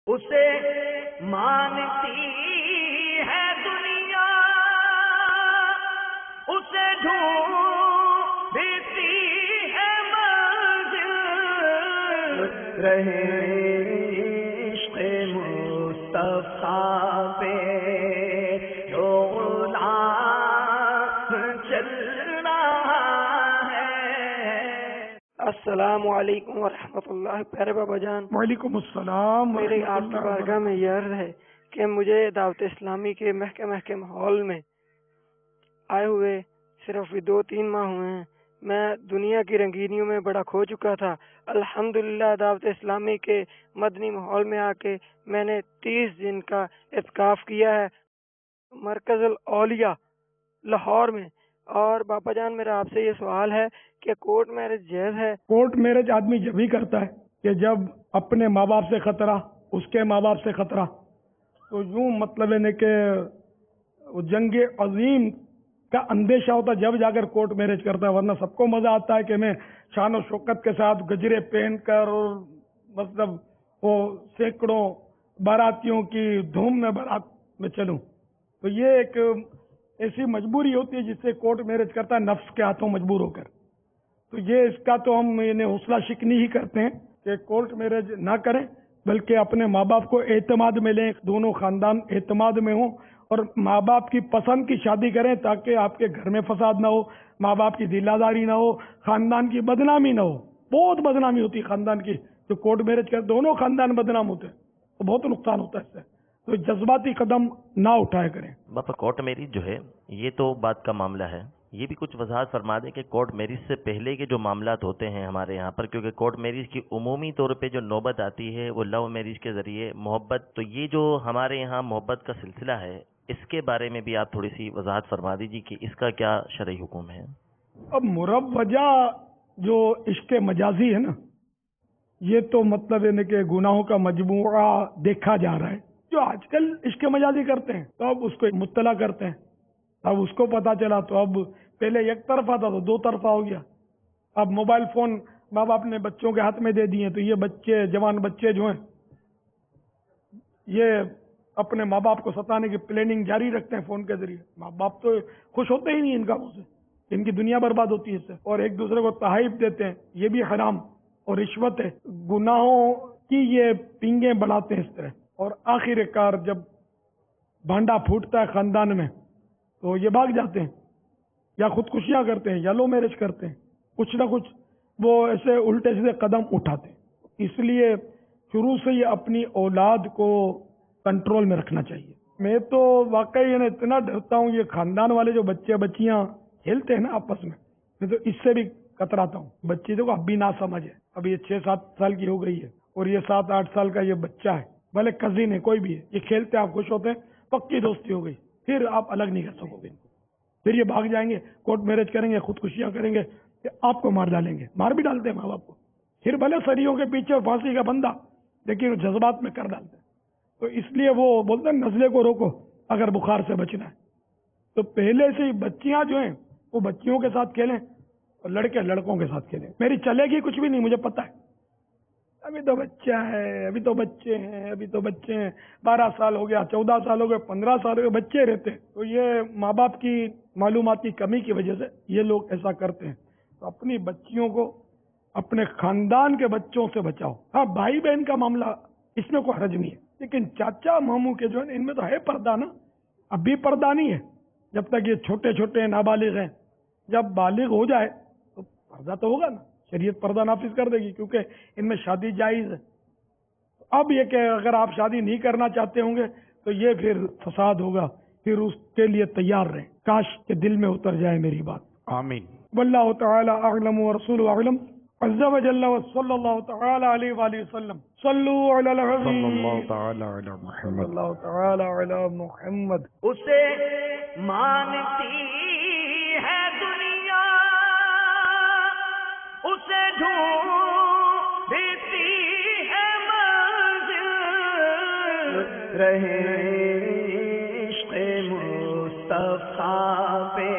اسے مانتی ہے دنیا، اسے ڈھونڈتی ہے منزل، رہے عشق مصطفیٰ پہ جو غلام چل رہا ہے۔ السلام علیکم ورحمۃ اللہ۔ پیارے بابا جان، وعلیکم السلام۔ میری آپ کی بارگاہ میں یہ عرض ہے کہ مجھے دعوت اسلامی کے محکمہ ماحول میں آئے ہوئے صرف 2-3 ماہ ہوئے ہیں۔ میں دنیا کی رنگینیوں میں بڑا کھو چکا تھا۔ الحمدللہ دعوت اسلامی کے مدنی ماحول میں آ کے میں نے 30 دن کا اعتکاف کیا ہے مرکز الاولیاء لاہور میں۔ اور باپا جان، میرا آپ سے یہ سوال ہے کہ کورٹ میرج جائز ہے؟ کورٹ میرج آدمی جب ہی کرتا ہے کہ جب اپنے ماں باپ سے خطرہ، اس کے ماں باپ سے خطرہ، تو یوں مطلب ہے کہ جنگ عظیم کا اندیشہ ہوتا ہے جب جا کر کورٹ میرج کرتا ہے، ورنہ سب کو مزہ آتا ہے کہ میں شان و شوکت کے ساتھ گجرے پہن کر اور مطلب وہ سینکڑوں باراتیوں کی دھوم میں بارات میں چلوں۔ تو یہ ایک ایسی مجبوری ہوتی ہے جس سے کورٹ میرج کرتا ہے نفس کے ہاتھوں مجبور ہو کر۔ تو یہ اس کا تو ہم انہیں حوصلہ شکنی ہی کرتے ہیں کہ کورٹ میرج نہ کریں، بلکہ اپنے ماں باپ کو اعتماد میں لیں، دونوں خاندان اعتماد میں ہوں اور ماں باپ کی پسند کی شادی کریں تاکہ آپ کے گھر میں فساد نہ ہو، ماں باپ کی دل آزاری نہ ہو، خاندان کی بدنامی نہ ہو۔ بہت بدنامی ہوتی ہے خاندان کی، جو کورٹ میرج کر دونوں خاندان بدنام ہوتے ہیں تو بہت نقصان ہوتا ہے اس سے۔ تو جذباتی قدم نہ اٹھایا کریں۔ باپا، کورٹ میرج جو ہے یہ تو بات کا معاملہ ہے، یہ بھی کچھ وضاحت فرما دیں کہ کورٹ میرج سے پہلے کے جو معاملات ہوتے ہیں ہمارے یہاں پر، کیونکہ کورٹ میرج کی عمومی طور پہ جو نوبت آتی ہے وہ لو میرج کے ذریعے محبت، تو یہ جو ہمارے یہاں محبت کا سلسلہ ہے اس کے بارے میں بھی آپ تھوڑی سی وضاحت فرما دیجیے کہ اس کا کیا شرعی حکم ہے۔ اب مروجہ جو عشق مجازی ہے نا، یہ تو مطلب ہے کہ گناہوں کا مجموعہ دیکھا جا رہا ہے۔ جو آج کل عشق مجازی کرتے ہیں تو اب اس کو مطلع کرتے ہیں، اب اس کو پتا چلا تو اب پہلے ایک طرفہ تھا تو 2 طرفہ ہو گیا۔ اب موبائل فون ماں باپ نے بچوں کے ہاتھ میں دے دیے تو یہ بچے، جوان بچے جو ہیں، یہ اپنے ماں باپ کو ستانے کی پلاننگ جاری رکھتے ہیں فون کے ذریعے۔ ماں باپ تو خوش ہوتے ہی نہیں ان کاموں سے، ان کی دنیا برباد ہوتی ہے اس سے، اور ایک دوسرے کو تحائف دیتے ہیں، یہ بھی حرام اور رشوت ہے۔ گناہوں کی یہ پنگیں بڑھاتے ہیں اس طرح، اور آخر کار جب بھانڈا پھوٹتا ہے خاندان میں تو یہ بھاگ جاتے ہیں، یا خودکشیاں کرتے ہیں یا لو میرج کرتے ہیں، کچھ نہ کچھ وہ ایسے الٹے سیدھے قدم اٹھاتے ہیں۔ اس لیے شروع سے یہ اپنی اولاد کو کنٹرول میں رکھنا چاہیے۔ میں تو واقعی اتنا ڈرتا ہوں، یہ خاندان والے جو بچے بچیاں کھیلتے ہیں نا آپس میں تو اس سے بھی کتراتا ہوں۔ بچی دیکھو اب بھی نہ سمجھ ہے، اب یہ 6-7 سال کی ہو گئی ہے اور یہ 7-8 سال کا یہ بچہ ہے، بھلے کزن ہے کوئی بھی ہے، یہ کھیلتے آپ خوش ہوتے ہیں، پکی دوستی ہو گئی، پھر آپ الگ نہیں کر سکو گے۔ پھر یہ بھاگ جائیں گے، کورٹ میرج کریں گے، خودکشیاں کریں گے، کہ آپ کو مار ڈالیں گے، مار بھی ڈالتے ہیں ماں باپ کو، پھر بھلے سریوں کے پیچھے پھانسی کا بندہ، لیکن جذبات میں کر ڈالتے ہیں۔ تو اس لیے وہ بولتے ہیں نزلے کو روکو اگر بخار سے بچنا ہے۔ تو پہلے سے ہی بچیاں جو ہیں وہ بچیوں کے ساتھ کھیلیں اور لڑکے لڑکوں کے ساتھ کھیلیں۔ میری چلے گی کچھ بھی نہیں، مجھے پتہ ہے، ابھی تو بچہ ہے، ابھی تو بچے ہیں، ابھی تو بچے ہیں، 12 سال ہو گیا، 14 سال ہو گئے، 15 سال ہو گئے، بچے رہتے ہیں۔ تو یہ ماں باپ کی معلومات کی کمی کی وجہ سے یہ لوگ ایسا کرتے ہیں۔ تو اپنی بچیوں کو اپنے خاندان کے بچوں سے بچاؤ۔ ہاں، بھائی بہن کا معاملہ اس میں کوئی حرج نہیں ہے، لیکن چاچا ماموں کے جو ہے ان میں تو ہے پردہ نا، اب بھی پردہ نہیں ہے جب تک یہ چھوٹے چھوٹے نابالغ ہیں۔ جب بالغ ہو جائے تو پردہ تو ہوگا نا، شریعت پردہ نافذ کر دے گی، کیونکہ ان میں شادی جائز ہے۔ اب یہ کہ اگر آپ شادی نہیں کرنا چاہتے ہوں گے تو یہ پھر فساد ہوگا، پھر اس کے لیے تیار رہیں۔ کاش کہ دل میں اتر جائے میری بات۔ آمین۔ واللہ تعالی اعلم ورسولہ اعلم، عز وجل وصلی اللہ تعالی علیہ وآلہ وسلم۔ صلو علی الحبیب صلی اللہ تعالی علی صلی محمد۔ اللہ تعالی علی محمد۔ اسے مانتی ہے دنیا، اسے ڈھونڈتی ہے منزل، رہے عشق مصطفیٰ پہ